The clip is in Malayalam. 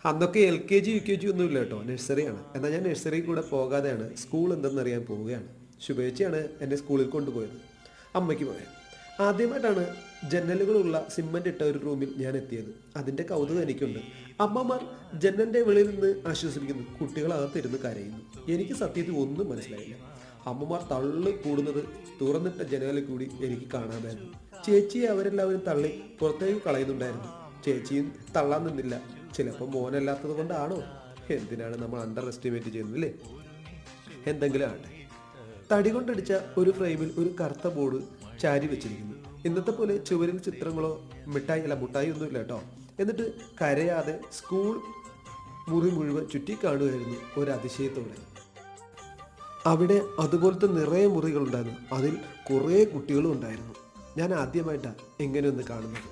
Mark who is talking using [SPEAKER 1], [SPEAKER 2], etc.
[SPEAKER 1] അന്നൊക്കെ L K G U K G ഒന്നും ഇല്ല കേട്ടോ, നഴ്സറിയാണ്. എന്നാൽ ഞാൻ നഴ്സറി കൂടെ പോകാതെയാണ് സ്കൂൾ എന്തെന്നറിയാൻ പോവുകയാണ്. ശുഭേച്ഛയാണ് എന്നെ സ്കൂളിൽ കൊണ്ടുപോയത്, അമ്മയ്ക്ക് പറയാൻ. ആദ്യമായിട്ടാണ് ജനലുകളുള്ള സിമൻ്റ് ഇട്ട ഒരു റൂമിൽ ഞാൻ എത്തിയത്. അതിൻ്റെ കൗതുകം എനിക്കുണ്ട്. അമ്മമാർ ജനലിൻ്റെ വെളിയിൽ നിന്ന് ആശ്വസിപ്പിക്കുന്നു, കുട്ടികളകത്തിരുന്ന് കരയുന്നു. എനിക്ക് സത്യത്തിൽ ഒന്നും മനസ്സിലായില്ല. അമ്മമാർ തള്ളു കൂടുന്നത് തുറന്നിട്ട ജനലിൽ കൂടി എനിക്ക് കാണാമായിരുന്നു. ചേച്ചിയെ അവരെല്ലാവരും തള്ളി പുറത്തേക്ക് കളയുന്നുണ്ടായിരുന്നു. ചേച്ചിയും തള്ളാൻ നിന്നില്ല. ചിലപ്പോൾ മോനല്ലാത്തത് കൊണ്ടാണോ? എന്തിനാണ് നമ്മൾ അണ്ടർ എസ്റ്റിമേറ്റ് ചെയ്യുന്നത് അല്ലേ? എന്തെങ്കിലും ആട്ടെ. തടി കൊണ്ടടിച്ച ഒരു ഫ്രെയിമിൽ ഒരു കറുത്ത ബോർഡ് ചാരി വെച്ചിരിക്കുന്നു. ഇന്നത്തെ പോലെ ചുവരിൽ ചിത്രങ്ങളോ മുട്ടായി ഒന്നുമില്ല കേട്ടോ. എന്നിട്ട് കരയാതെ സ്കൂൾ മുറി മുഴുവൻ ചുറ്റി കാണുമായിരുന്നു ഒരു അതിശയത്തോടെ. അവിടെ അതുപോലത്തെ നിറയെ മുറികളുണ്ടായിരുന്നു. അതിൽ കുറേ കുട്ടികളും ഉണ്ടായിരുന്നു. ഞാൻ ആദ്യമായിട്ടാണ് ഇങ്ങനെയൊന്ന് കാണുന്നത്.